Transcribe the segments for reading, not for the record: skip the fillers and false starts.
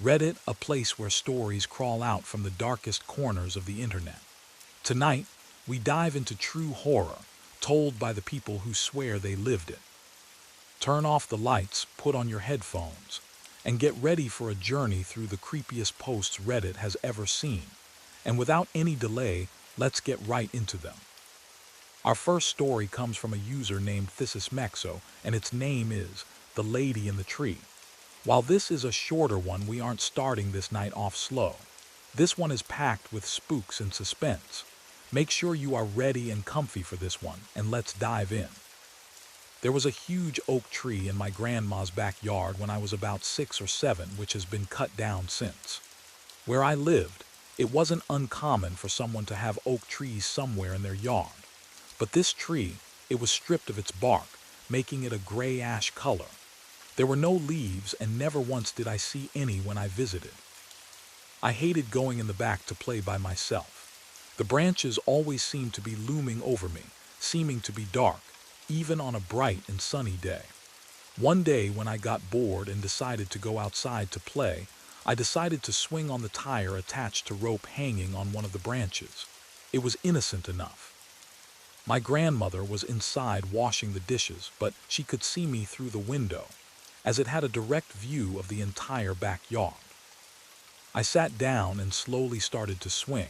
Reddit, a place where stories crawl out from the darkest corners of the internet. Tonight, we dive into true horror, told by the people who swear they lived it. Turn off the lights, put on your headphones, and get ready for a journey through the creepiest posts Reddit has ever seen. And without any delay, let's get right into them. Our first story comes from a user named Mexo, and its name is The Lady in the Tree. While this is a shorter one, we aren't starting this night off slow. This one is packed with spooks and suspense. Make sure you are ready and comfy for this one, and let's dive in. There was a huge oak tree in my grandma's backyard when I was about 6 or 7, which has been cut down since. Where I lived, it wasn't uncommon for someone to have oak trees somewhere in their yard. But this tree, it was stripped of its bark, making it a gray-ash color. There were no leaves, and never once did I see any when I visited. I hated going in the back to play by myself. The branches always seemed to be looming over me, seeming to be dark, even on a bright and sunny day. One day when I got bored and decided to go outside to play, I decided to swing on the tire attached to rope hanging on one of the branches. It was innocent enough. My grandmother was inside washing the dishes, but she could see me through the window, as it had a direct view of the entire backyard. I sat down and slowly started to swing.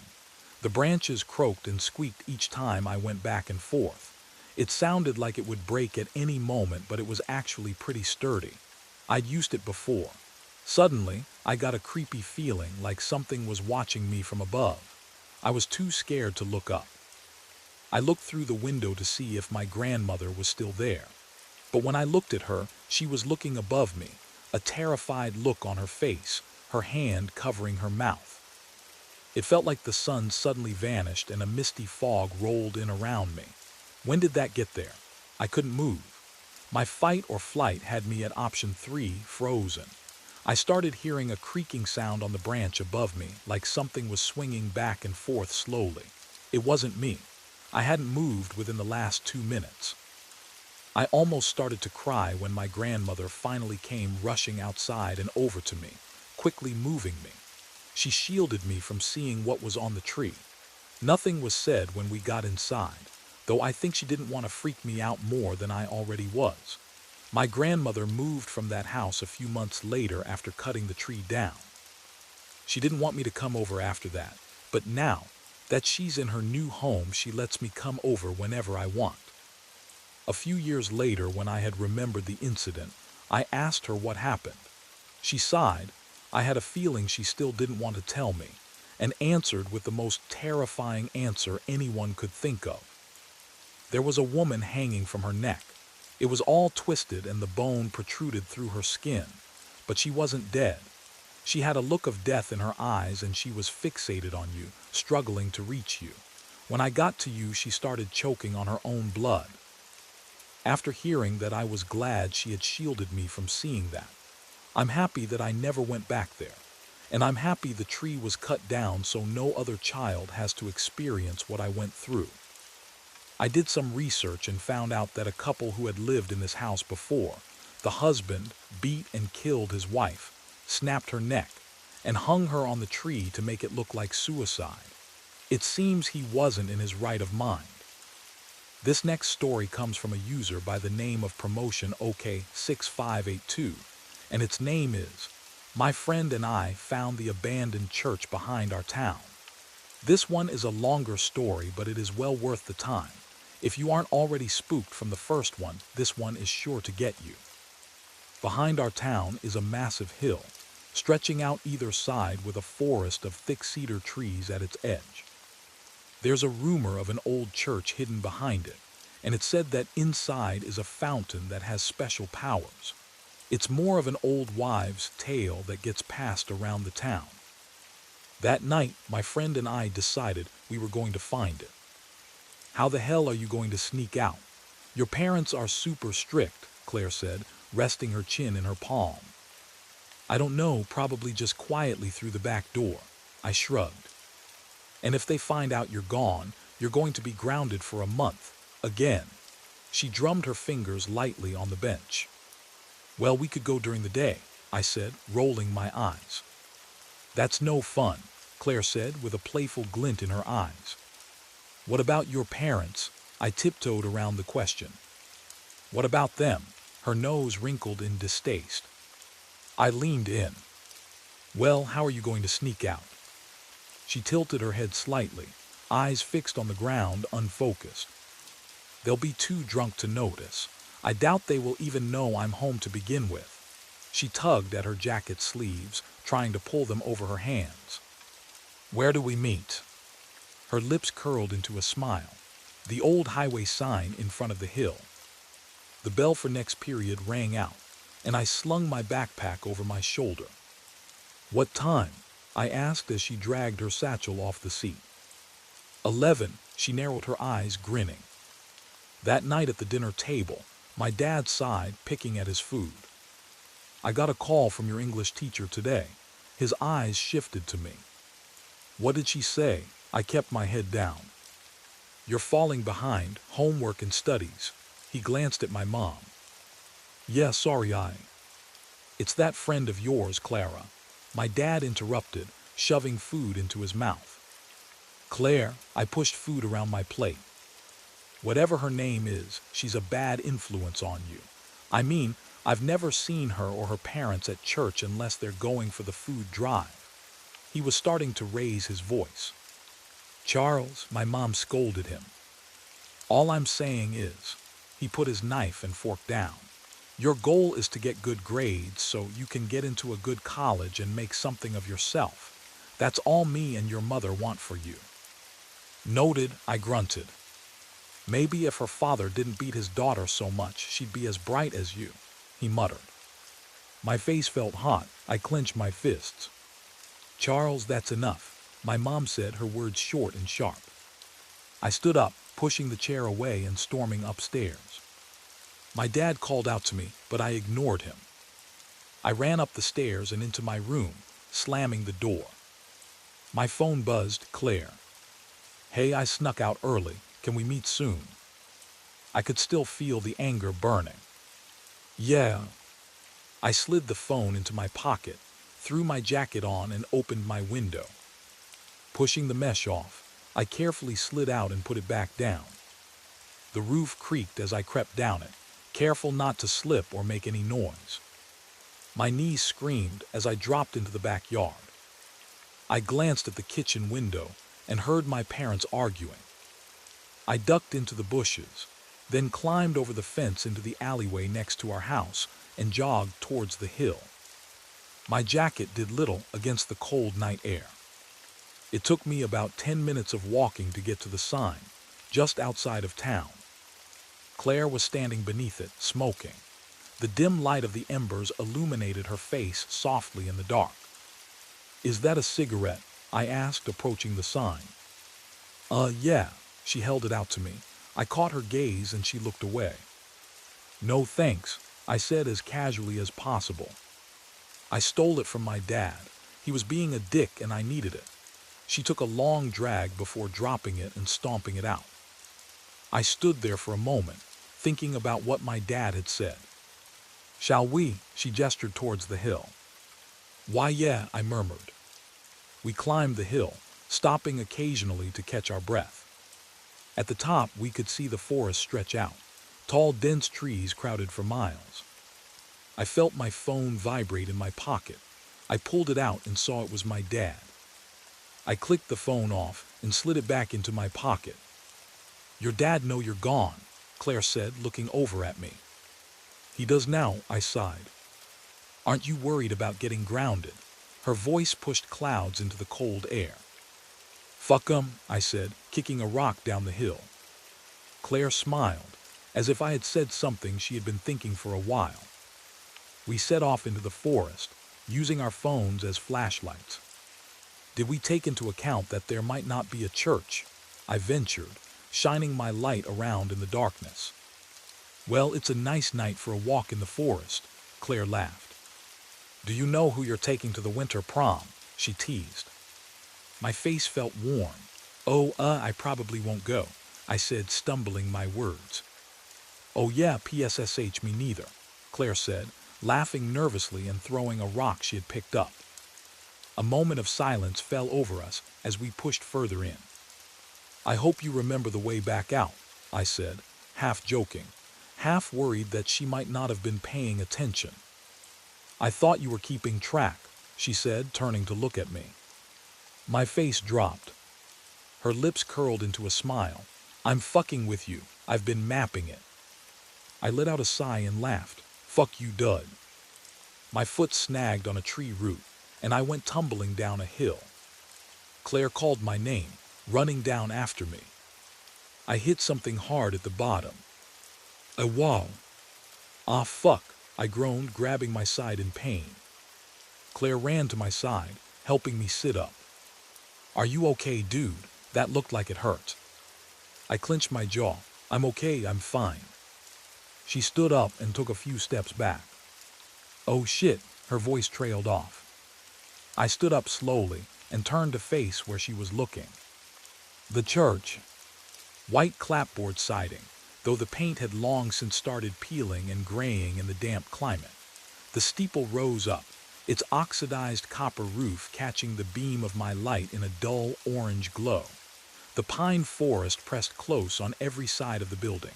The branches croaked and squeaked each time I went back and forth. It sounded like it would break at any moment, but it was actually pretty sturdy. I'd used it before. Suddenly, I got a creepy feeling like something was watching me from above. I was too scared to look up. I looked through the window to see if my grandmother was still there. But when I looked at her, she was looking above me, a terrified look on her face, her hand covering her mouth. It felt like the sun suddenly vanished and a misty fog rolled in around me. When did that get there? I couldn't move. My fight or flight had me at option 3, frozen. I started hearing a creaking sound on the branch above me, like something was swinging back and forth slowly. It wasn't me. I hadn't moved within the last 2 minutes. I almost started to cry when my grandmother finally came rushing outside and over to me, quickly moving me. She shielded me from seeing what was on the tree. Nothing was said when we got inside, though I think she didn't want to freak me out more than I already was. My grandmother moved from that house a few months later after cutting the tree down. She didn't want me to come over after that, but now that she's in her new home, she lets me come over whenever I want. A few years later, when I had remembered the incident, I asked her what happened. She sighed. I had a feeling she still didn't want to tell me, and answered with the most terrifying answer anyone could think of. There was a woman hanging from her neck. It was all twisted and the bone protruded through her skin, but she wasn't dead. She had a look of death in her eyes and she was fixated on you, struggling to reach you. When I got to you, she started choking on her own blood. After hearing that, I was glad she had shielded me from seeing that. I'm happy that I never went back there, and I'm happy the tree was cut down so no other child has to experience what I went through. I did some research and found out that a couple who had lived in this house before, the husband beat and killed his wife, snapped her neck, and hung her on the tree to make it look like suicide. It seems he wasn't in his right of mind. This next story comes from a user by the name of promotion OK6582, and its name is, "My friend and I found the abandoned church behind our town." This one is a longer story, but it is well worth the time. If you aren't already spooked from the first one, this one is sure to get you. Behind our town is a massive hill, stretching out either side with a forest of thick cedar trees at its edge. There's a rumor of an old church hidden behind it, and it's said that inside is a fountain that has special powers. It's more of an old wives' tale that gets passed around the town. That night, my friend and I decided we were going to find it. "How the hell are you going to sneak out? Your parents are super strict," Claire said, resting her chin in her palm. "I don't know, probably just quietly through the back door," I shrugged. "And if they find out you're gone, you're going to be grounded for a month, again." She drummed her fingers lightly on the bench. "Well, we could go during the day," I said, rolling my eyes. That's no fun, Claire said with a playful glint in her eyes. What about your parents? I tiptoed around the question. What about them? Her nose wrinkled in distaste. I leaned in. Well, how are you going to sneak out? She tilted her head slightly, eyes fixed on the ground, unfocused. They'll be too drunk to notice. I doubt they will even know I'm home to begin with. She tugged at her jacket sleeves, trying to pull them over her hands. Where do we meet? Her lips curled into a smile. The old highway sign in front of the hill. The bell for next period rang out, and I slung my backpack over my shoulder. What time? I asked as she dragged her satchel off the seat. 11, she narrowed her eyes, grinning. That night at the dinner table, my dad sighed, picking at his food. I got a call from your English teacher today. His eyes shifted to me. What did she say? I kept my head down. You're falling behind, homework and studies. He glanced at my mom. Yeah, sorry, It's that friend of yours, Clara. My dad interrupted, shoving food into his mouth. Claire, I pushed food around my plate. Whatever her name is, she's a bad influence on you. I mean, I've never seen her or her parents at church unless they're going for the food drive. He was starting to raise his voice. Charles, my mom scolded him. All I'm saying is, he put his knife and fork down. Your goal is to get good grades so you can get into a good college and make something of yourself. That's all me and your mother want for you. Noted, I grunted. Maybe if her father didn't beat his daughter so much, she'd be as bright as you, he muttered. My face felt hot. I clenched my fists. Charles, that's enough, my mom said, her words short and sharp. I stood up, pushing the chair away and storming upstairs. My dad called out to me, but I ignored him. I ran up the stairs and into my room, slamming the door. My phone buzzed. Claire. Hey, I snuck out early. Can we meet soon? I could still feel the anger burning. Yeah. I slid the phone into my pocket, threw my jacket on and opened my window. Pushing the mesh off, I carefully slid out and put it back down. The roof creaked as I crept down it, careful not to slip or make any noise. My knees screamed as I dropped into the backyard. I glanced at the kitchen window and heard my parents arguing. I ducked into the bushes, then climbed over the fence into the alleyway next to our house and jogged towards the hill. My jacket did little against the cold night air. It took me about 10 minutes of walking to get to the sign, just outside of town. Claire was standing beneath it, smoking. The dim light of the embers illuminated her face softly in the dark. Is that a cigarette? I asked, approaching the sign. Yeah. She held it out to me. I caught her gaze and she looked away. No thanks, I said as casually as possible. I stole it from my dad. He was being a dick and I needed it. She took a long drag before dropping it and stomping it out. I stood there for a moment, thinking about what my dad had said. Shall we? She gestured towards the hill. Why, yeah, I murmured. We climbed the hill, stopping occasionally to catch our breath. At the top, we could see the forest stretch out, tall, dense trees crowded for miles. I felt my phone vibrate in my pocket. I pulled it out and saw it was my dad. I clicked the phone off and slid it back into my pocket. Your dad know you're gone, Claire said, looking over at me. He does now, I sighed. Aren't you worried about getting grounded? Her voice pushed clouds into the cold air. Fuck 'em, I said, kicking a rock down the hill. Claire smiled, as if I had said something she had been thinking for a while. We set off into the forest, using our phones as flashlights. Did we take into account that there might not be a church? I ventured, shining my light around in the darkness. Well, it's a nice night for a walk in the forest, Claire laughed. Do you know who you're taking to the winter prom? She teased. My face felt warm. I probably won't go, I said, stumbling my words. Oh yeah, PSSH me neither, Claire said, laughing nervously and throwing a rock she had picked up. A moment of silence fell over us as we pushed further in. "I hope you remember the way back out," I said, half joking, half worried that she might not have been paying attention. "I thought you were keeping track," she said, turning to look at me. My face dropped. Her lips curled into a smile. "I'm fucking with you. I've been mapping it." I let out a sigh and laughed. "Fuck you, dud." My foot snagged on a tree root, and I went tumbling down a hill. Claire called my name, running down after me. I hit something hard at the bottom. A wall. "Ah, fuck," I groaned, grabbing my side in pain. Claire ran to my side, helping me sit up. "Are you okay, dude? That looked like it hurt." I clenched my jaw. "I'm okay, I'm fine." She stood up and took a few steps back. "Oh shit," her voice trailed off. I stood up slowly and turned to face where she was looking. The church. White clapboard siding, though the paint had long since started peeling and graying in the damp climate. The steeple rose up, its oxidized copper roof catching the beam of my light in a dull orange glow. The pine forest pressed close on every side of the building.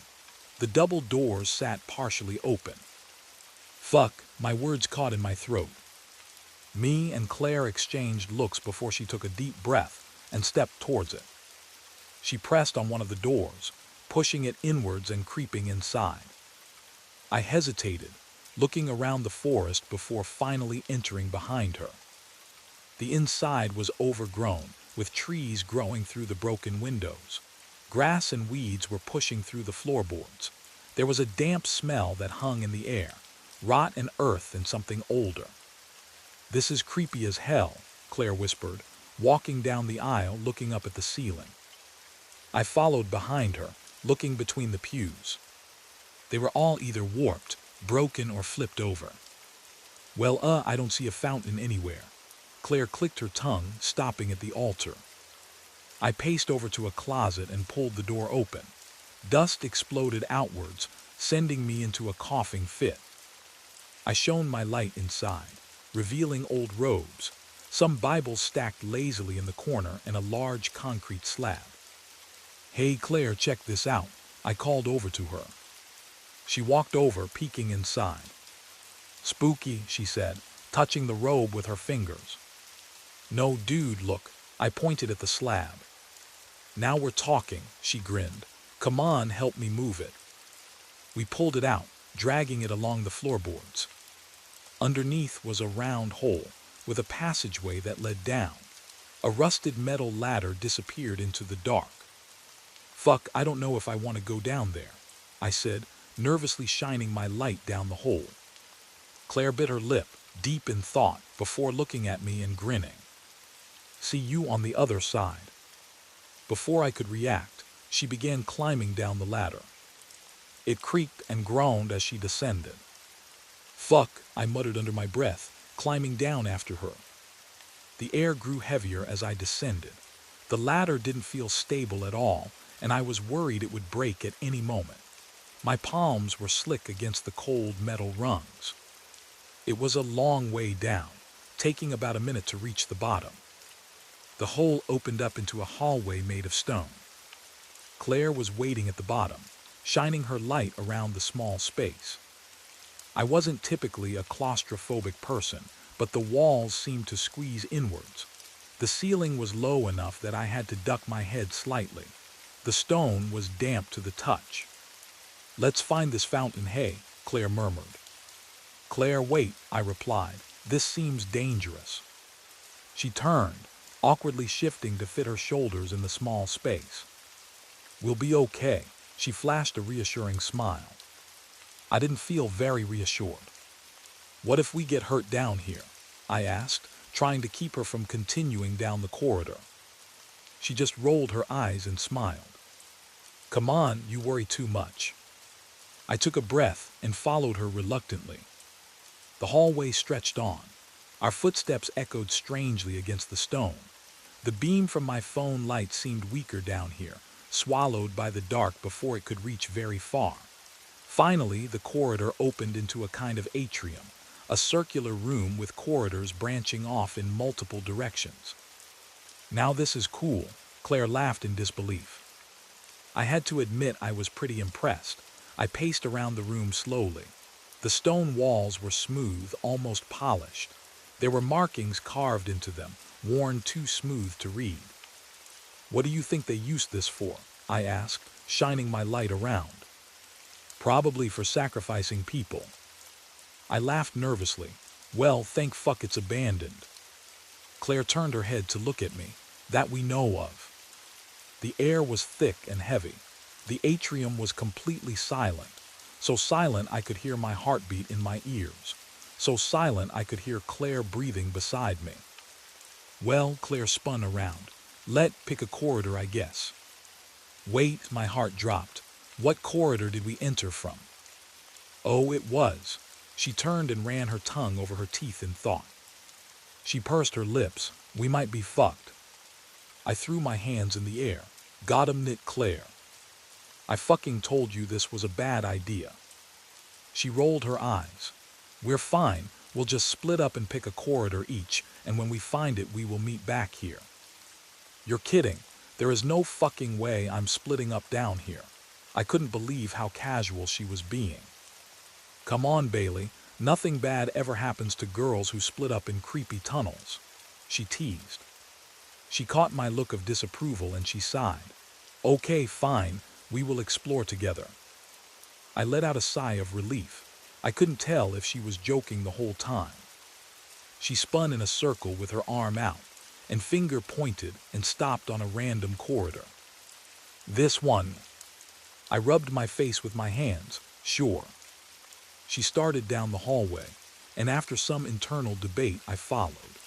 The double doors sat partially open. "Fuck," my words caught in my throat. Me and Claire exchanged looks before she took a deep breath and stepped towards it. She pressed on one of the doors, pushing it inwards and creeping inside. I hesitated, looking around the forest before finally entering behind her. The inside was overgrown, with trees growing through the broken windows. Grass and weeds were pushing through the floorboards. There was a damp smell that hung in the air, rot and earth and something older. "This is creepy as hell," Claire whispered, walking down the aisle looking up at the ceiling. I followed behind her, looking between the pews. They were all either warped, broken, or flipped over. "Well, I don't see a fountain anywhere." Claire clicked her tongue, stopping at the altar. I paced over to a closet and pulled the door open. Dust exploded outwards, sending me into a coughing fit. I shone my light inside, revealing old robes, some Bibles stacked lazily in the corner, and a large concrete slab. "Hey Claire, check this out," I called over to her. She walked over, peeking inside. "Spooky," she said, touching the robe with her fingers. "No, dude, look." I pointed at the slab. "Now we're talking," she grinned. "Come on, help me move it." We pulled it out, dragging it along the floorboards. Underneath was a round hole, with a passageway that led down. A rusted metal ladder disappeared into the dark. "Fuck, I don't know if I want to go down there," I said, nervously shining my light down the hole. Claire bit her lip, deep in thought, before looking at me and grinning. "See you on the other side." Before I could react, she began climbing down the ladder. It creaked and groaned as she descended. "Fuck," I muttered under my breath, climbing down after her. The air grew heavier as I descended. The ladder didn't feel stable at all, and I was worried it would break at any moment. My palms were slick against the cold metal rungs. It was a long way down, taking about a minute to reach the bottom. The hole opened up into a hallway made of stone. Claire was waiting at the bottom, shining her light around the small space. I wasn't typically a claustrophobic person, but the walls seemed to squeeze inwards. The ceiling was low enough that I had to duck my head slightly. The stone was damp to the touch. "Let's find this fountain, hey," Claire murmured. "Claire, wait," I replied. "This seems dangerous." She turned, awkwardly shifting to fit her shoulders in the small space. "We'll be okay," she flashed a reassuring smile. I didn't feel very reassured. "What if we get hurt down here?" I asked, trying to keep her from continuing down the corridor. She just rolled her eyes and smiled. "Come on, you worry too much." I took a breath and followed her reluctantly. The hallway stretched on. Our footsteps echoed strangely against the stone. The beam from my phone light seemed weaker down here, swallowed by the dark before it could reach very far. Finally, the corridor opened into a kind of atrium, a circular room with corridors branching off in multiple directions. Now this is cool, Claire laughed in disbelief. I had to admit I was pretty impressed. I paced around the room slowly. The stone walls were smooth, almost polished. There were markings carved into them, worn too smooth to read. What do you think they used this for? I asked, shining my light around. Probably for sacrificing people. I laughed nervously. Well, thank fuck it's abandoned. Claire turned her head to look at me. That we know of. The air was thick and heavy. The atrium was completely silent. So silent I could hear my heartbeat in my ears. So silent I could hear Claire breathing beside me. Well, Claire spun around. Pick a corridor, I guess. Wait, my heart dropped. What corridor did we enter from? Oh, it was. She turned and ran her tongue over her teeth in thought. She pursed her lips. We might be fucked. I threw my hands in the air. Got 'em, knit Claire. I fucking told you this was a bad idea. She rolled her eyes. We're fine. We'll just split up and pick a corridor each, and when we find it, we will meet back here. You're kidding. There is no fucking way I'm splitting up down here. I couldn't believe how casual she was being. Come on, Bailey. Nothing bad ever happens to girls who split up in creepy tunnels. She teased. She caught my look of disapproval and she sighed. Okay, fine. We will explore together. I let out a sigh of relief. I couldn't tell if she was joking the whole time. She spun in a circle with her arm out, and finger pointed and stopped on a random corridor. This one. I rubbed my face with my hands. Sure. She started down the hallway, and after some internal debate, I followed.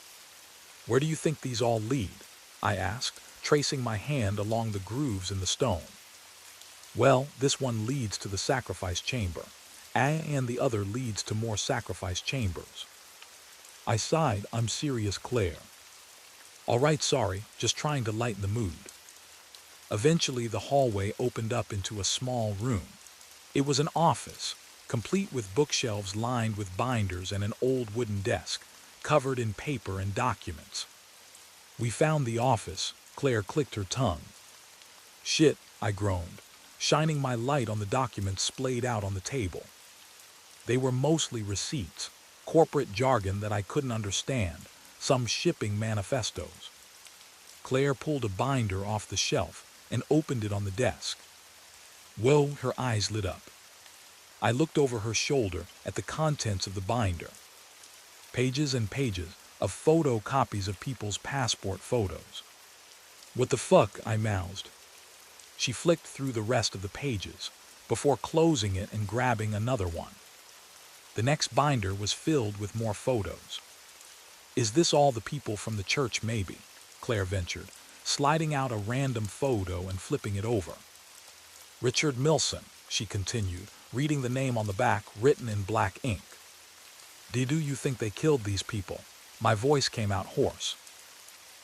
Where do you think these all lead? I asked, tracing my hand along the grooves in the stone. Well, this one leads to the sacrifice chamber, and the other leads to more sacrifice chambers. I sighed. I'm serious, Claire. All right, sorry, just trying to lighten the mood. Eventually, the hallway opened up into a small room. It was an office, complete with bookshelves lined with binders and an old wooden desk, covered in paper and documents. We found the office. Claire clicked her tongue. Shit, I groaned, shining my light on the documents splayed out on the table. They were mostly receipts, corporate jargon that I couldn't understand, some shipping manifestos. Claire pulled a binder off the shelf and opened it on the desk. Whoa, her eyes lit up. I looked over her shoulder at the contents of the binder. Pages and pages of photocopies of people's passport photos. What the fuck, I mouthed. She flicked through the rest of the pages before closing it and grabbing another one. The next binder was filled with more photos. Is this all the people from the church, maybe? Claire ventured, sliding out a random photo and flipping it over. Richard Milson, she continued, reading the name on the back written in black ink. Do you think they killed these people? My voice came out hoarse.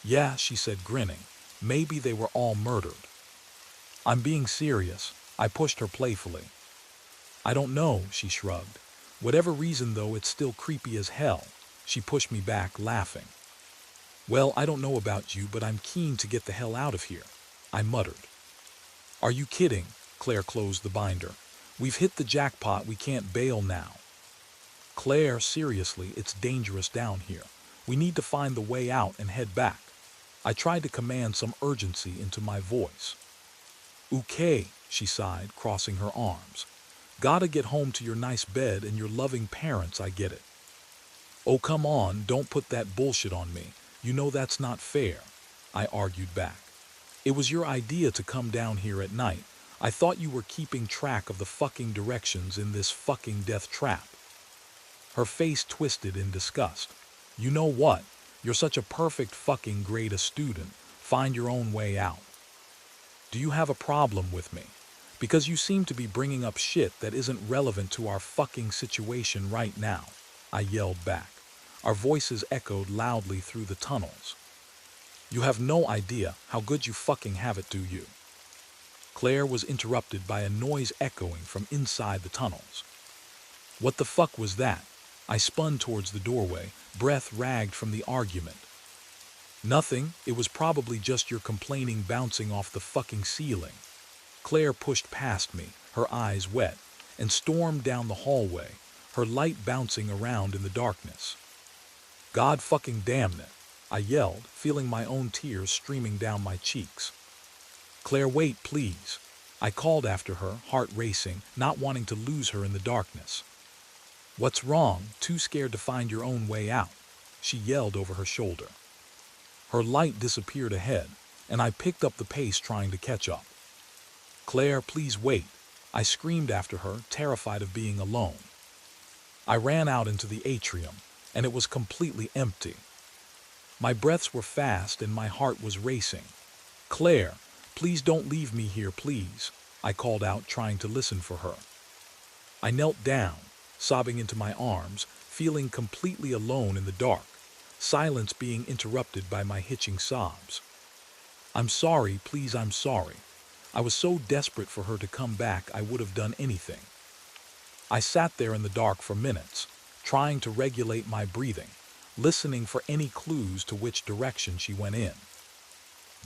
Yeah, she said, grinning. Maybe they were all murdered. I'm being serious. I pushed her playfully. I don't know, she shrugged. Whatever reason, though, it's still creepy as hell. She pushed me back, laughing. Well, I don't know about you, but I'm keen to get the hell out of here, I muttered. Are you kidding? Claire closed the binder. We've hit the jackpot. We can't bail now. Claire, seriously, it's dangerous down here. We need to find the way out and head back. I tried to command some urgency into my voice. Okay, she sighed, crossing her arms. Gotta get home to your nice bed and your loving parents, I get it. Oh, come on, don't put that bullshit on me. You know that's not fair, I argued back. It was your idea to come down here at night. I thought you were keeping track of the fucking directions in this fucking death trap. Her face twisted in disgust. You know what? You're such a perfect fucking grade A student. Find your own way out. Do you have a problem with me? Because you seem to be bringing up shit that isn't relevant to our fucking situation right now, I yelled back. Our voices echoed loudly through the tunnels. You have no idea how good you fucking have it, do you? Claire was interrupted by a noise echoing from inside the tunnels. What the fuck was that? I spun towards the doorway, breath ragged from the argument. Nothing, it was probably just your complaining bouncing off the fucking ceiling. Claire pushed past me, her eyes wet, and stormed down the hallway, her light bouncing around in the darkness. God fucking damn it, I yelled, feeling my own tears streaming down my cheeks. Claire, wait, please. I called after her, heart racing, not wanting to lose her in the darkness. What's wrong? Too scared to find your own way out, she yelled over her shoulder. Her light disappeared ahead, and I picked up the pace trying to catch up. Claire, please wait, I screamed after her, terrified of being alone. I ran out into the atrium, and it was completely empty. My breaths were fast and my heart was racing. Claire, please don't leave me here, please, I called out, trying to listen for her. I knelt down, sobbing into my arms, feeling completely alone in the dark, silence being interrupted by my hitching sobs. I'm sorry, please, I'm sorry. I was so desperate for her to come back I would have done anything. I sat there in the dark for minutes, trying to regulate my breathing, listening for any clues to which direction she went in.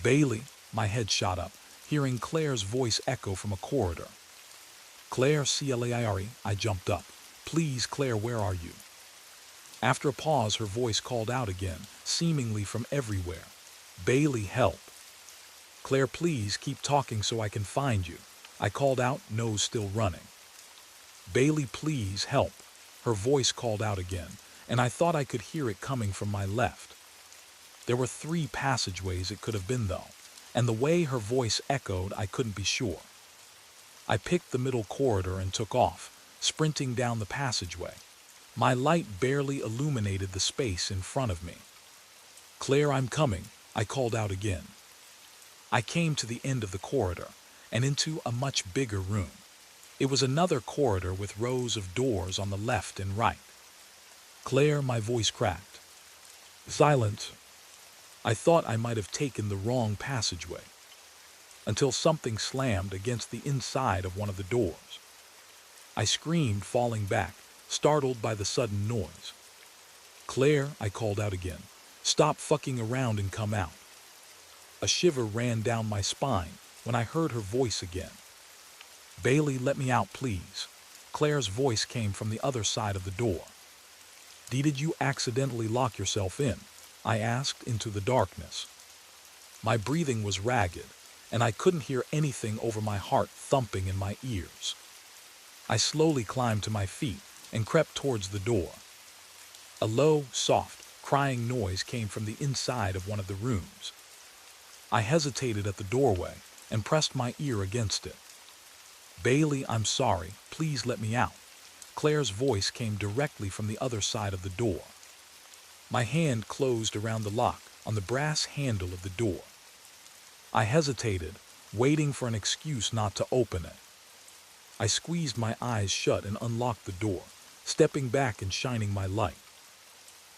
Bailey, my head shot up, hearing Claire's voice echo from a corridor. Claire, Claire, I jumped up. Please, Claire, where are you? After a pause, her voice called out again, seemingly from everywhere. Bailey, help. Claire, please keep talking so I can find you, I called out, nose still running. Bailey, please help, her voice called out again, and I thought I could hear it coming from my left. There were 3 passageways it could have been, though, and the way her voice echoed, I couldn't be sure. I picked the middle corridor and took off, sprinting down the passageway. My light barely illuminated the space in front of me. Claire, I'm coming, I called out again. I came to the end of the corridor and into a much bigger room. It was another corridor with rows of doors on the left and right. Claire, my voice cracked. Silence. I thought I might have taken the wrong passageway, until something slammed against the inside of one of the doors. I screamed, falling back, startled by the sudden noise. Claire, I called out again, stop fucking around and come out. A shiver ran down my spine when I heard her voice again. Bailey, let me out, please. Claire's voice came from the other side of the door. Did you accidentally lock yourself in? I asked into the darkness. My breathing was ragged, and I couldn't hear anything over my heart thumping in my ears. I slowly climbed to my feet and crept towards the door. A low, soft, crying noise came from the inside of one of the rooms. I hesitated at the doorway and pressed my ear against it. Bailey, I'm sorry, please let me out. Claire's voice came directly from the other side of the door. My hand closed around the lock on the brass handle of the door. I hesitated, waiting for an excuse not to open it. I squeezed my eyes shut and unlocked the door, stepping back and shining my light.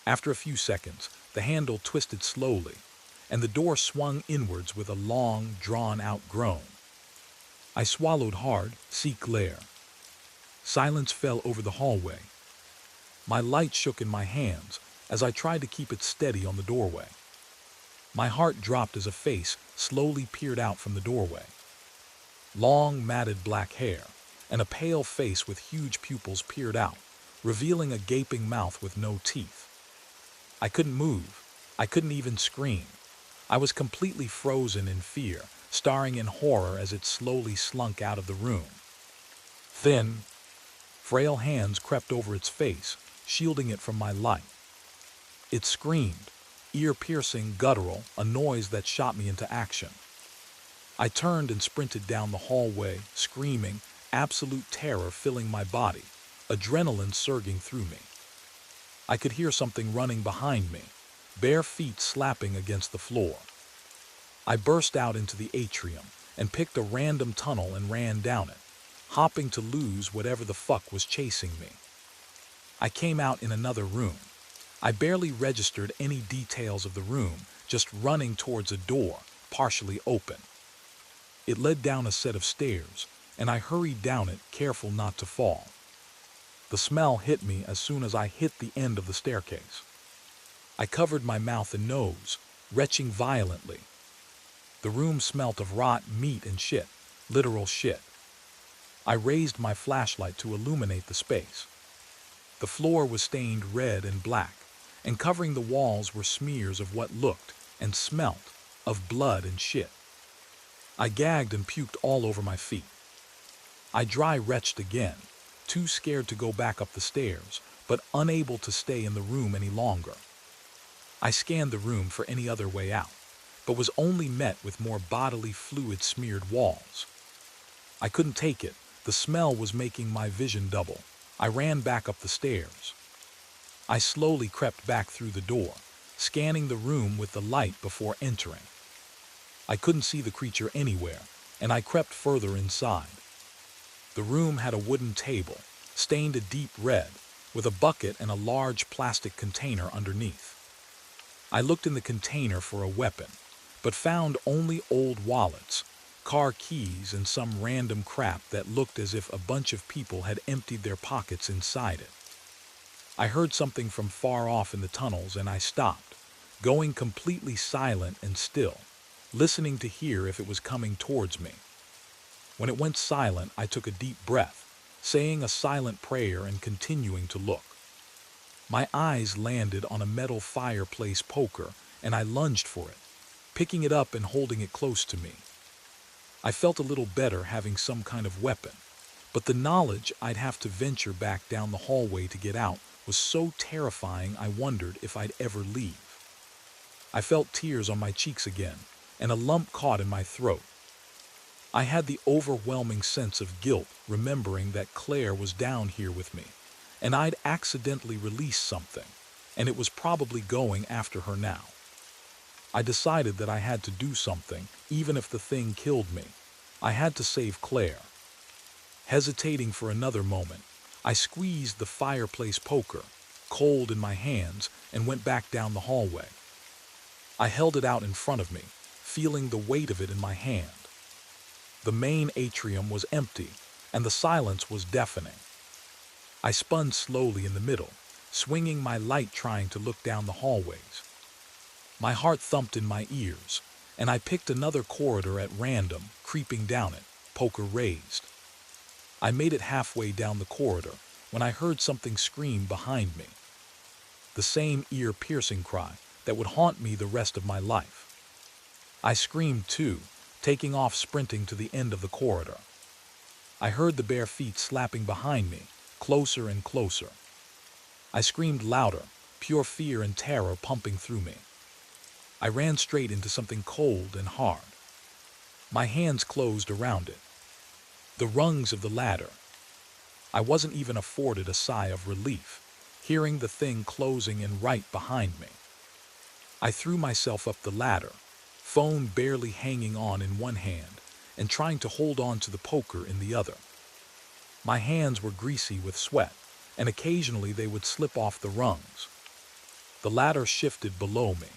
After a few seconds, the handle twisted slowly, and the door swung inwards with a long, drawn-out groan. I swallowed hard, see Claire. Silence fell over the hallway. My light shook in my hands as I tried to keep it steady on the doorway. My heart dropped as a face slowly peered out from the doorway. Long, matted black hair and a pale face with huge pupils peered out, revealing a gaping mouth with no teeth. I couldn't move. I couldn't even scream. I was completely frozen in fear, staring in horror as it slowly slunk out of the room. Thin, frail hands crept over its face, shielding it from my light. It screamed, ear-piercing, guttural, a noise that shot me into action. I turned and sprinted down the hallway, screaming, absolute terror filling my body, adrenaline surging through me. I could hear something running behind me, bare feet slapping against the floor. I burst out into the atrium and picked a random tunnel and ran down it, hopping to lose whatever the fuck was chasing me. I came out in another room. I barely registered any details of the room, just running towards a door, partially open. It led down a set of stairs, and I hurried down it, careful not to fall. The smell hit me as soon as I hit the end of the staircase. I covered my mouth and nose, retching violently. The room smelt of rot meat and shit, literal shit. I raised my flashlight to illuminate the space. The floor was stained red and black, and covering the walls were smears of what looked and smelt of blood and shit. I gagged and puked all over my feet. I dry retched again, too scared to go back up the stairs, but unable to stay in the room any longer. I scanned the room for any other way out, but was only met with more bodily fluid smeared walls. I couldn't take it. The smell was making my vision double. I ran back up the stairs. I slowly crept back through the door, scanning the room with the light before entering. I couldn't see the creature anywhere, and I crept further inside. The room had a wooden table, stained a deep red, with a bucket and a large plastic container underneath. I looked in the container for a weapon, but found only old wallets, car keys, and some random crap that looked as if a bunch of people had emptied their pockets inside it. I heard something from far off in the tunnels and I stopped, going completely silent and still, listening to hear if it was coming towards me. When it went silent, I took a deep breath, saying a silent prayer and continuing to look. My eyes landed on a metal fireplace poker and I lunged for it, picking it up and holding it close to me. I felt a little better having some kind of weapon, but the knowledge I'd have to venture back down the hallway to get out was so terrifying I wondered if I'd ever leave. I felt tears on my cheeks again, and a lump caught in my throat. I had the overwhelming sense of guilt remembering that Claire was down here with me, and I'd accidentally released something, and it was probably going after her now. I decided that I had to do something, even if the thing killed me. I had to save Claire. Hesitating for another moment, I squeezed the fireplace poker, cold in my hands, and went back down the hallway. I held it out in front of me, feeling the weight of it in my hand. The main atrium was empty, and the silence was deafening. I spun slowly in the middle, swinging my light trying to look down the hallways. My heart thumped in my ears, and I picked another corridor at random, creeping down it, poker raised. I made it halfway down the corridor when I heard something scream behind me. The same ear-piercing cry that would haunt me the rest of my life. I screamed too, taking off sprinting to the end of the corridor. I heard the bare feet slapping behind me, closer and closer. I screamed louder, pure fear and terror pumping through me. I ran straight into something cold and hard. My hands closed around it. The rungs of the ladder. I wasn't even afforded a sigh of relief, hearing the thing closing in right behind me. I threw myself up the ladder, phone barely hanging on in one hand and trying to hold on to the poker in the other. My hands were greasy with sweat, and occasionally they would slip off the rungs. The ladder shifted below me,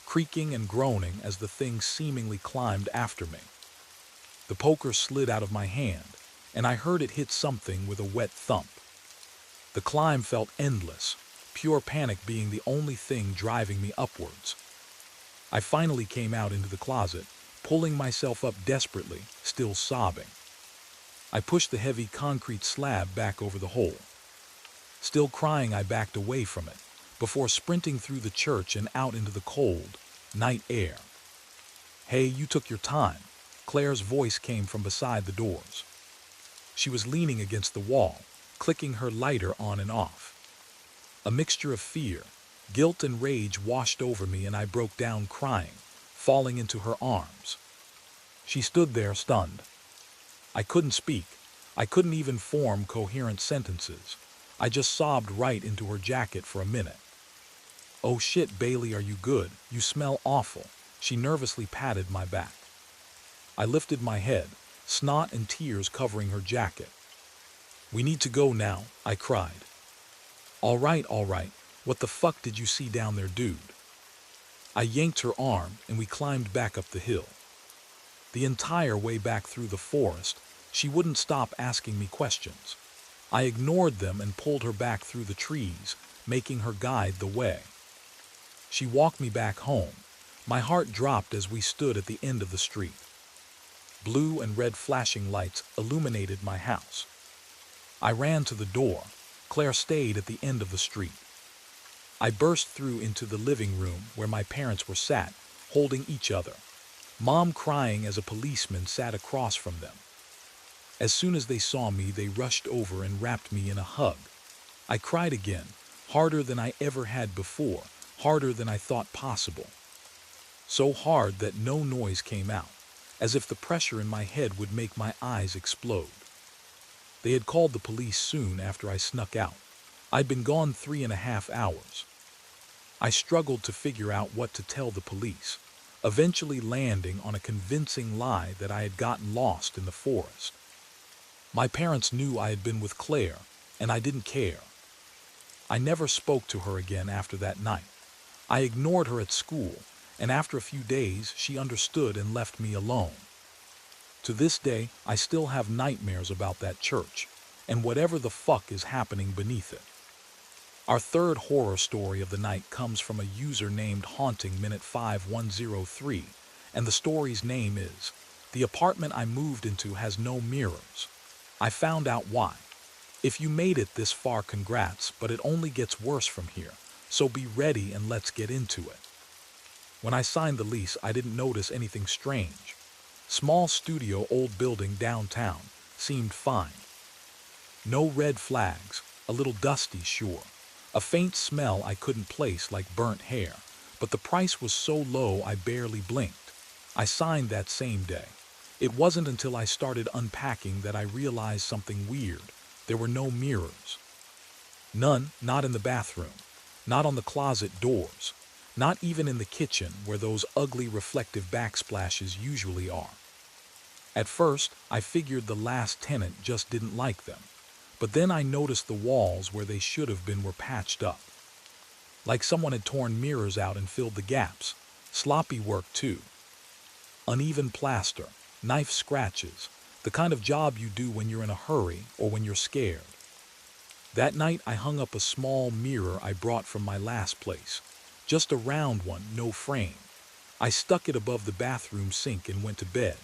creaking and groaning as the thing seemingly climbed after me. The poker slid out of my hand, and I heard it hit something with a wet thump. The climb felt endless, pure panic being the only thing driving me upwards. I finally came out into the closet, pulling myself up desperately, still sobbing. I pushed the heavy concrete slab back over the hole. Still crying, I backed away from it, before sprinting through the church and out into the cold, night air. "Hey, you took your time." Claire's voice came from beside the doors. She was leaning against the wall, clicking her lighter on and off. A mixture of fear, guilt, and rage washed over me, and I broke down crying, falling into her arms. She stood there stunned. I couldn't speak. I couldn't even form coherent sentences. I just sobbed right into her jacket for a minute. "Oh shit, Bailey, are you good? You smell awful." She nervously patted my back. I lifted my head, snot and tears covering her jacket. "We need to go now," I cried. All right. What the fuck did you see down there, dude?" I yanked her arm and we climbed back up the hill. The entire way back through the forest, she wouldn't stop asking me questions. I ignored them and pulled her back through the trees, making her guide the way. She walked me back home. My heart dropped as we stood at the end of the street. Blue and red flashing lights illuminated my house. I ran to the door. Claire stayed at the end of the street. I burst through into the living room where my parents were sat, holding each other. Mom crying as a policeman sat across from them. As soon as they saw me, they rushed over and wrapped me in a hug. I cried again, harder than I ever had before, harder than I thought possible. So hard that no noise came out, as if the pressure in my head would make my eyes explode. They had called the police soon after I snuck out. I'd been gone 3.5 hours. I struggled to figure out what to tell the police, eventually landing on a convincing lie that I had gotten lost in the forest. My parents knew I had been with Claire, and I didn't care. I never spoke to her again after that night. I ignored her at school, and after a few days she understood and left me alone. To this day, I still have nightmares about that church, and whatever the fuck is happening beneath it. Our third horror story of the night comes from a user named Haunting Minute 5103, and the story's name is, "The apartment I moved into has no mirrors. I found out why." If you made it this far, congrats, but it only gets worse from here, so be ready and let's get into it. When I signed the lease, I didn't notice anything strange. Small studio, old building downtown, seemed fine. No red flags, a little dusty, sure. A faint smell I couldn't place, like burnt hair, but the price was so low I barely blinked. I signed that same day. It wasn't until I started unpacking that I realized something weird. There were no mirrors. None, not in the bathroom, not on the closet doors, not even in the kitchen where those ugly reflective backsplashes usually are. At first, I figured the last tenant just didn't like them, but then I noticed the walls where they should have been were patched up. Like someone had torn mirrors out and filled the gaps. Sloppy work too. Uneven plaster, knife scratches, the kind of job you do when you're in a hurry or when you're scared. That night I hung up a small mirror I brought from my last place. Just a round one, no frame. I stuck it above the bathroom sink and went to bed.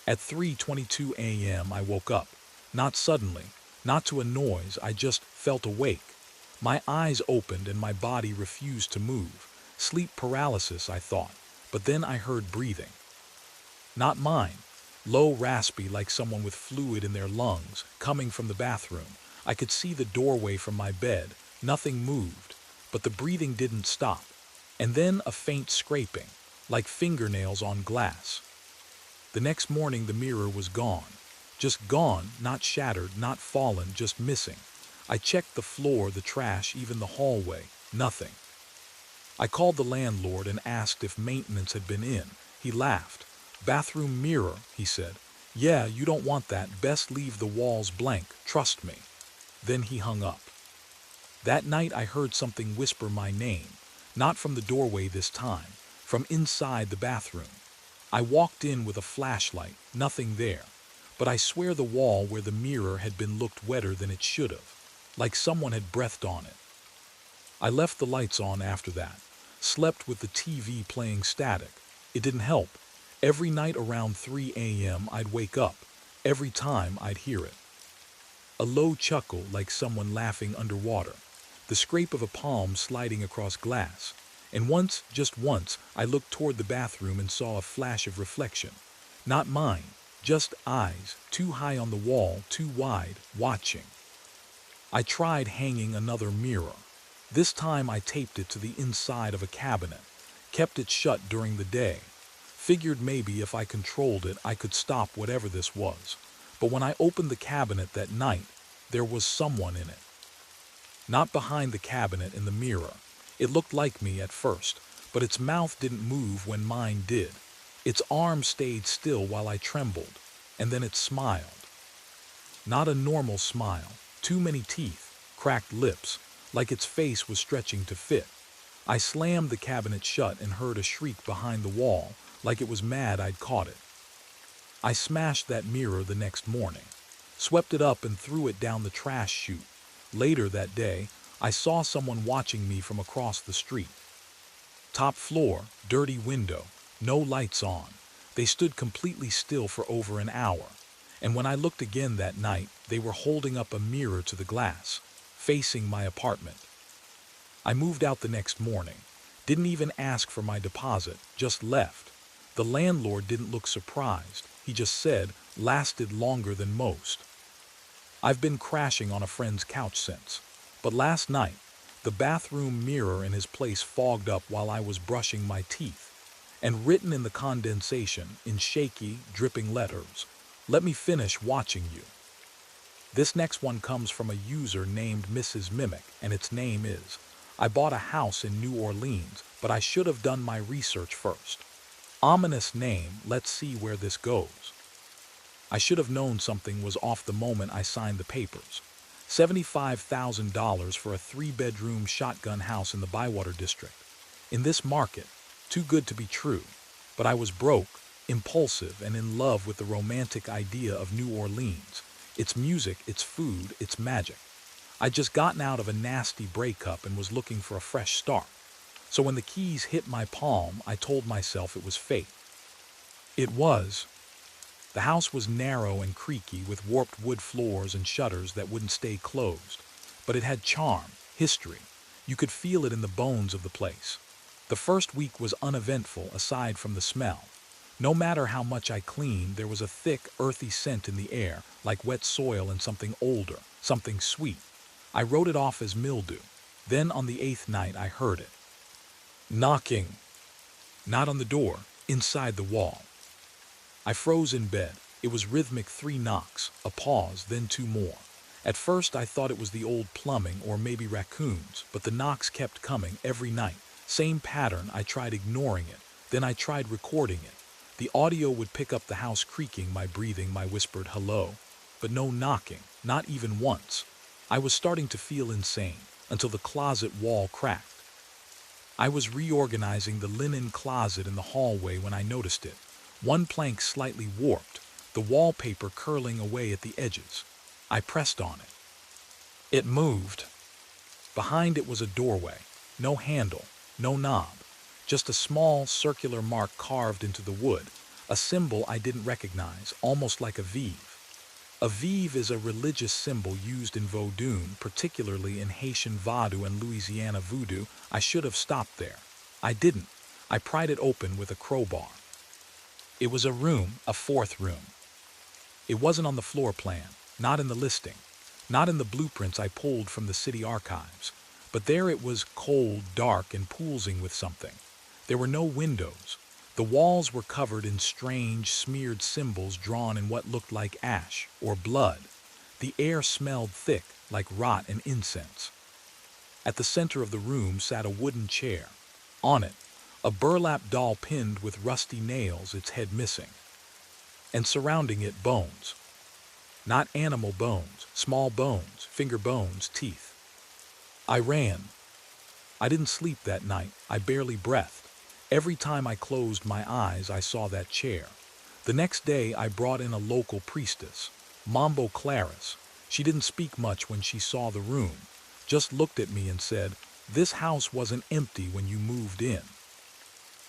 At 3:22 a.m. I woke up. Not suddenly, not to a noise, I just felt awake. My eyes opened and my body refused to move. Sleep paralysis, I thought, but then I heard breathing. Not mine. Low, raspy, like someone with fluid in their lungs, coming from the bathroom. I could see the doorway from my bed. Nothing moved, but the breathing didn't stop. And then a faint scraping, like fingernails on glass. The next morning the mirror was gone. Just gone, not shattered, not fallen, just missing. I checked the floor, the trash, even the hallway. Nothing. I called the landlord and asked if maintenance had been in. He laughed. "Bathroom mirror," he said. "Yeah, you don't want that. Best leave the walls blank, trust me." Then he hung up. That night I heard something whisper my name, not from the doorway this time, from inside the bathroom. I walked in with a flashlight, nothing there, but I swear the wall where the mirror had been looked wetter than it should have, like someone had breathed on it. I left the lights on after that, slept with the TV playing static. It didn't help. Every night around 3 a.m. I'd wake up. Every time I'd hear it. A low chuckle, like someone laughing underwater. The scrape of a palm sliding across glass. And once, just once, I looked toward the bathroom and saw a flash of reflection. Not mine, just eyes, too high on the wall, too wide, watching. I tried hanging another mirror. This time I taped it to the inside of a cabinet, kept it shut during the day. Figured maybe if I controlled it, I could stop whatever this was. But when I opened the cabinet that night, there was someone in it. Not behind the cabinet in the mirror. It looked like me at first, but its mouth didn't move when mine did. Its arm stayed still while I trembled, and then it smiled. Not a normal smile, too many teeth, cracked lips, like its face was stretching to fit. I slammed the cabinet shut and heard a shriek behind the wall, like it was mad I'd caught it. I smashed that mirror the next morning. swept it up and threw it down the trash chute. Later that day, I saw someone watching me from across the street. Top floor, dirty window, no lights on. They stood completely still for over an hour. And when I looked again that night, they were holding up a mirror to the glass, facing my apartment. I moved out the next morning. Didn't even ask for my deposit, just left. The landlord didn't look surprised. He just said, lasted longer than most. I've been crashing on a friend's couch since. But last night, the bathroom mirror in his place fogged up while I was brushing my teeth. And written in the condensation, in shaky, dripping letters, "Let me finish watching you." This next one comes from a user named Mrs. Mimic, and its name is, "I bought a house in New Orleans, but I should have done my research first." Ominous name, let's see where this goes. I should have known something was off the moment I signed the papers. $75,000 for a 3-bedroom shotgun house in the Bywater district. In this market, too good to be true. But I was broke, impulsive, and in love with the romantic idea of New Orleans. Its music, its food, its magic. I'd just gotten out of a nasty breakup and was looking for a fresh start. So when the keys hit my palm, I told myself it was fate. It was. The house was narrow and creaky with warped wood floors and shutters that wouldn't stay closed. But it had charm, history. You could feel it in the bones of the place. The first week was uneventful aside from the smell. No matter how much I cleaned, there was a thick, earthy scent in the air, like wet soil and something older, something sweet. I wrote it off as mildew. Then on the 8th night, I heard it. Knocking. Not on the door, inside the wall. I froze in bed. It was rhythmic 3 knocks, a pause, then 2 more. At first I thought it was the old plumbing or maybe raccoons, but the knocks kept coming every night. Same pattern. I tried ignoring it. Then I tried recording it. The audio would pick up the house creaking, my breathing, my whispered hello. But no knocking, not even once. I was starting to feel insane, until the closet wall cracked. I was reorganizing the linen closet in the hallway when I noticed it. One plank slightly warped, the wallpaper curling away at the edges. I pressed on it. It moved. Behind it was a doorway. No handle, no knob. Just a small, circular mark carved into the wood. A symbol I didn't recognize, almost like a vive. A vive is a religious symbol used in Vodun, particularly in Haitian Vodou and Louisiana Voodoo. I should have stopped there. I didn't. I pried it open with a crowbar. It was a room, a 4th room. It wasn't on the floor plan, not in the listing, not in the blueprints I pulled from the city archives. But there it was, cold, dark, and poolsing with something. There were no windows. The walls were covered in strange, smeared symbols drawn in what looked like ash or blood. The air smelled thick, like rot and incense. At the center of the room sat a wooden chair. On it, a burlap doll pinned with rusty nails, its head missing. And surrounding it, bones. Not animal bones, small bones, finger bones, teeth. I ran. I didn't sleep that night. I barely breathed. Every time I closed my eyes, I saw that chair. The next day, I brought in a local priestess, Mambo Claris. She didn't speak much when she saw the room, just looked at me and said, "This house wasn't empty when you moved in."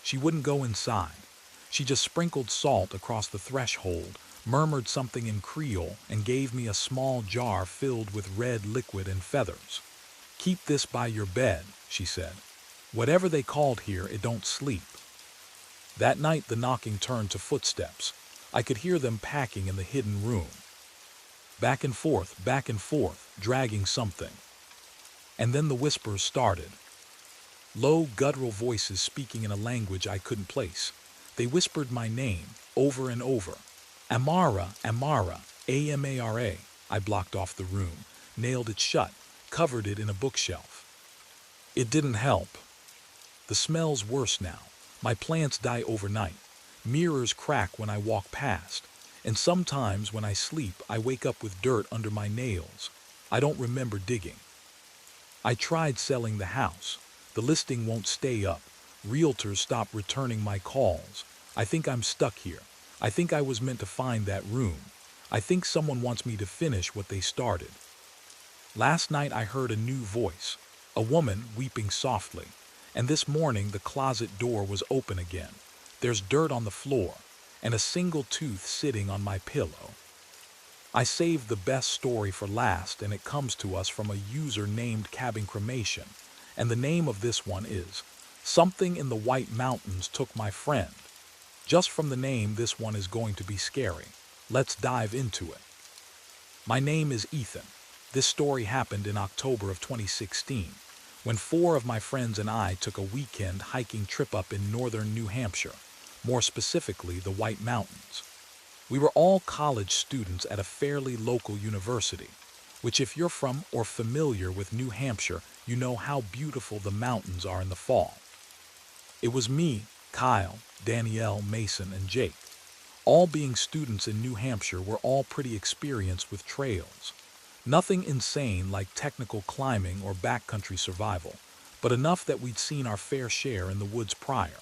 She wouldn't go inside. She just sprinkled salt across the threshold, murmured something in Creole, and gave me a small jar filled with red liquid and feathers. "Keep this by your bed," she said. "Whatever they called here, it don't sleep." That night the knocking turned to footsteps. I could hear them packing in the hidden room. Back and forth, dragging something. And then the whispers started. Low, guttural voices speaking in a language I couldn't place. They whispered my name, over and over. Amara, Amara, Amara. I blocked off the room, nailed it shut, covered it in a bookshelf. It didn't help. The smell's worse now. My plants die overnight. Mirrors crack when I walk past. And sometimes when I sleep, I wake up with dirt under my nails. I don't remember digging. I tried selling the house. The listing won't stay up. Realtors stop returning my calls. I think I'm stuck here. I think I was meant to find that room. I think someone wants me to finish what they started. Last night I heard a new voice, a woman weeping softly, and this morning the closet door was open again. There's dirt on the floor, and a single tooth sitting on my pillow. I saved the best story for last, and it comes to us from a user named Cabin Cremation, and the name of this one is Something in the White Mountains Took My Friend. Just from the name, this one is going to be scary. Let's dive into it. My name is Ethan. This story happened in October of 2016, when 4 of my friends and I took a weekend hiking trip up in northern New Hampshire, more specifically the White Mountains. We were all college students at a fairly local university, which if you're from or familiar with New Hampshire, you know how beautiful the mountains are in the fall. It was me, Kyle, Danielle, Mason, and Jake. All being students in New Hampshire, we're all pretty experienced with trails. Nothing insane like technical climbing or backcountry survival, but enough that we'd seen our fair share in the woods prior.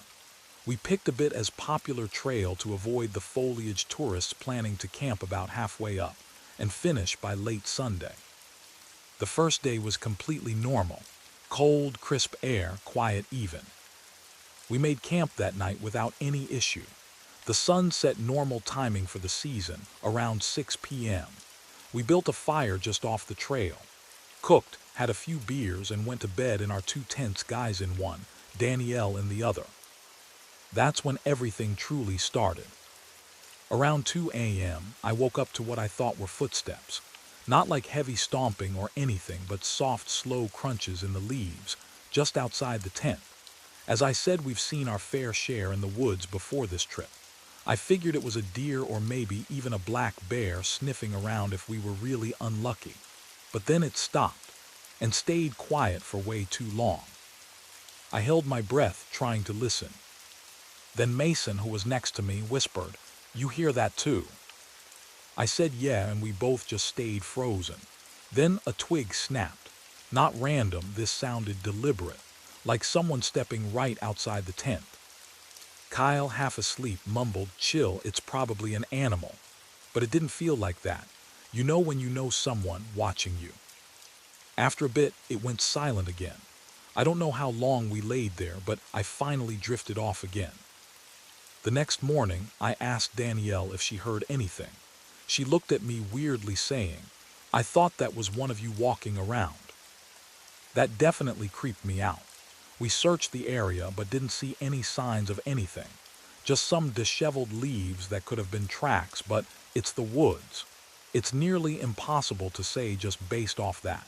We picked a bit as popular trail to avoid the foliage tourists planning to camp about halfway up and finish by late Sunday. The first day was completely normal. Cold, crisp air, quiet even. We made camp that night without any issue. The sun set normal timing for the season, around 6 p.m. We built a fire just off the trail, cooked, had a few beers, and went to bed in our 2 tents, guys in one, Danielle in the other. That's when everything truly started. Around 2 a.m., I woke up to what I thought were footsteps. Not like heavy stomping or anything, but soft, slow crunches in the leaves, just outside the tent. As I said, we've seen our fair share in the woods before this trip. I figured it was a deer or maybe even a black bear sniffing around if we were really unlucky. But then it stopped, and stayed quiet for way too long. I held my breath, trying to listen. Then Mason, who was next to me, whispered, "You hear that too?" I said yeah, and we both just stayed frozen. Then a twig snapped. Not random, this sounded deliberate, like someone stepping right outside the tent. Kyle, half asleep, mumbled, "Chill, it's probably an animal." But it didn't feel like that. You know when you know someone watching you. After a bit, it went silent again. I don't know how long we laid there, but I finally drifted off again. The next morning, I asked Danielle if she heard anything. She looked at me weirdly, saying, "I thought that was one of you walking around." That definitely creeped me out. We searched the area but didn't see any signs of anything. Just some disheveled leaves that could have been tracks, but it's the woods. It's nearly impossible to say just based off that.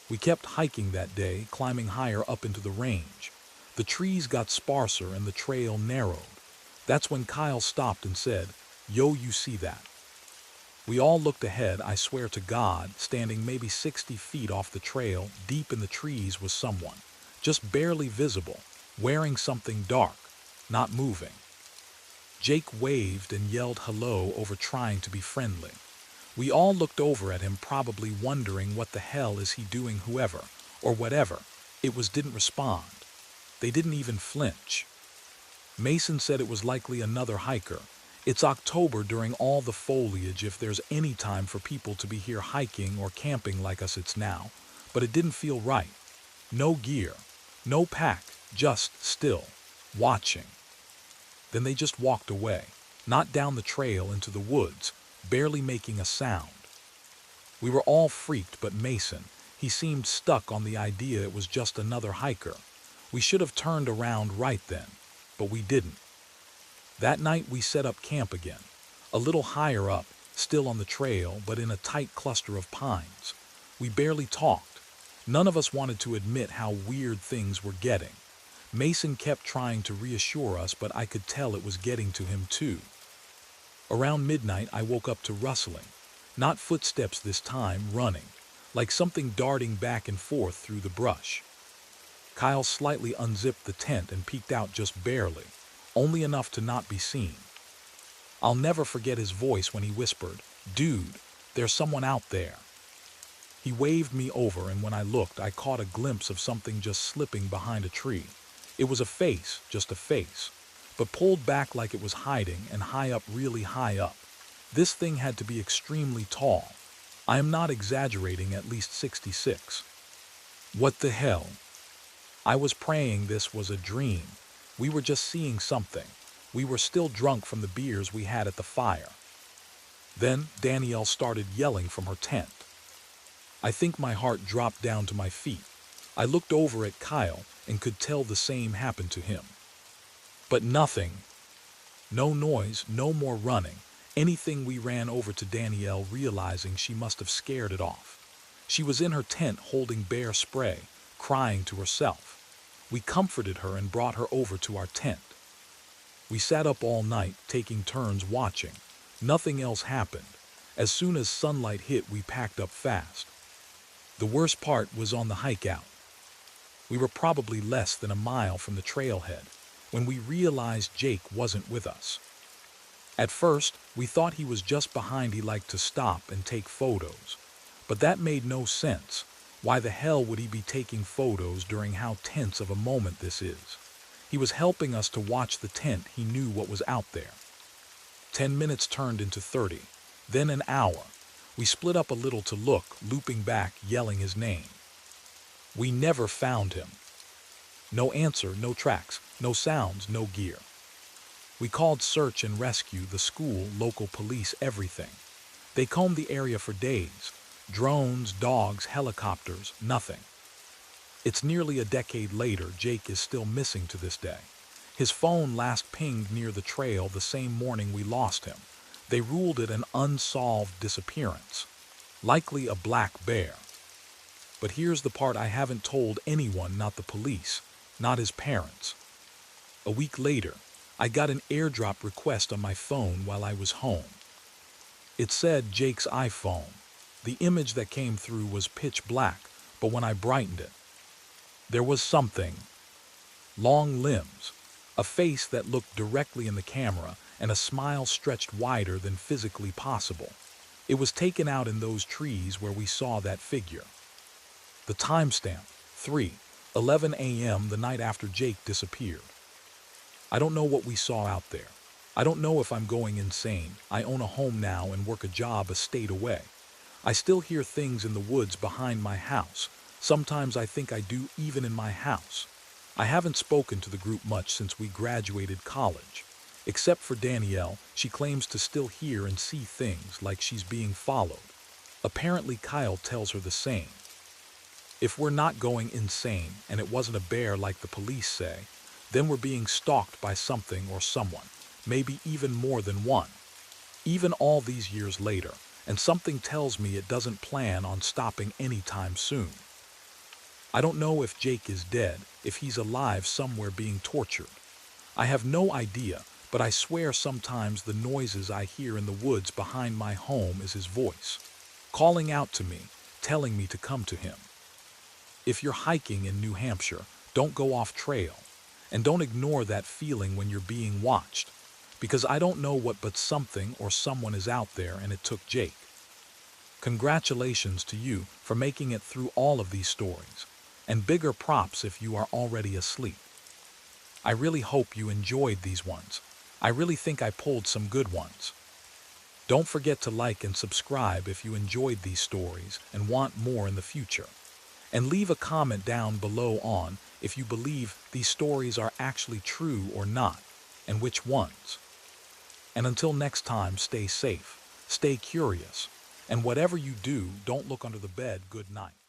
We kept hiking that day, climbing higher up into the range. The trees got sparser and the trail narrowed. That's when Kyle stopped and said, "Yo, you see that?" We all looked ahead. I swear to God, standing maybe 60 feet off the trail, deep in the trees, was someone. Just barely visible, wearing something dark, not moving. Jake waved and yelled hello over, trying to be friendly. We all looked over at him, probably wondering what the hell is he doing, whoever, or whatever. It was didn't respond. They didn't even flinch. Mason said it was likely another hiker. It's October during all the foliage. If there's any time for people to be here hiking or camping like us, it's now. But it didn't feel right. No gear, no pack, just still, watching. Then they just walked away, not down the trail into the woods, barely making a sound. We were all freaked but Mason. He seemed stuck on the idea it was just another hiker. We should have turned around right then, but we didn't. That night we set up camp again, a little higher up, still on the trail, but in a tight cluster of pines. We barely talked. None of us wanted to admit how weird things were getting. Mason kept trying to reassure us, but I could tell it was getting to him too. Around midnight, I woke up to rustling. Not footsteps this time, running, like something darting back and forth through the brush. Kyle slightly unzipped the tent and peeked out just barely, only enough to not be seen. I'll never forget his voice when he whispered, "Dude, there's someone out there." He waved me over, and when I looked, I caught a glimpse of something just slipping behind a tree. It was a face, just a face, but pulled back like it was hiding, and high up, really high up. This thing had to be extremely tall. I am not exaggerating, at least 66. What the hell? I was praying this was a dream. We were just seeing something. We were still drunk from the beers we had at the fire. Then Danielle started yelling from her tent. I think my heart dropped down to my feet. I looked over at Kyle and could tell the same happened to him. But nothing. No noise, no more running. Anything. We ran over to Danielle, realizing she must have scared it off. She was in her tent holding bear spray, crying to herself. We comforted her and brought her over to our tent. We sat up all night, taking turns watching. Nothing else happened. As soon as sunlight hit, we packed up fast. The worst part was on the hike out. We were probably less than a mile from the trailhead when we realized Jake wasn't with us. At first, we thought he was just behind. He liked to stop and take photos. But that made no sense. Why the hell would he be taking photos during how tense of a moment this is? He was helping us to watch the tent. He knew what was out there. 10 minutes turned into 30, then an hour. We split up a little to look, looping back, yelling his name. We never found him. No answer, no tracks, no sounds, no gear. We called search and rescue, the school, local police, everything. They combed the area for days. Drones, dogs, helicopters, nothing. It's nearly a decade later. Jake is still missing to this day. His phone last pinged near the trail the same morning we lost him. They ruled it an unsolved disappearance. Likely a black bear. But here's the part I haven't told anyone, not the police, not his parents. A week later, I got an airdrop request on my phone while I was home. It said Jake's iPhone. The image that came through was pitch black, but when I brightened it, there was something. Long limbs, a face that looked directly in the camera, and a smile stretched wider than physically possible. It was taken out in those trees where we saw that figure. The timestamp, 3:11 a.m. the night after Jake disappeared. I don't know what we saw out there. I don't know if I'm going insane. I own a home now and work a job a state away. I still hear things in the woods behind my house. Sometimes I think I do even in my house. I haven't spoken to the group much since we graduated college. Except for Danielle, she claims to still hear and see things, like she's being followed. Apparently Kyle tells her the same. If we're not going insane and it wasn't a bear like the police say, then we're being stalked by something or someone, maybe even more than one. Even all these years later, and something tells me it doesn't plan on stopping anytime soon. I don't know if Jake is dead, if he's alive somewhere being tortured. I have no idea, but I swear sometimes the noises I hear in the woods behind my home is his voice, calling out to me, telling me to come to him. If you're hiking in New Hampshire, don't go off trail, and don't ignore that feeling when you're being watched, because I don't know what, but something or someone is out there, and it took Jake. Congratulations to you for making it through all of these stories, and bigger props if you are already asleep. I really hope you enjoyed these ones. I really think I pulled some good ones. Don't forget to like and subscribe if you enjoyed these stories and want more in the future. And leave a comment down below on if you believe these stories are actually true or not, and which ones. And until next time, stay safe, stay curious, and whatever you do, don't look under the bed. Good night.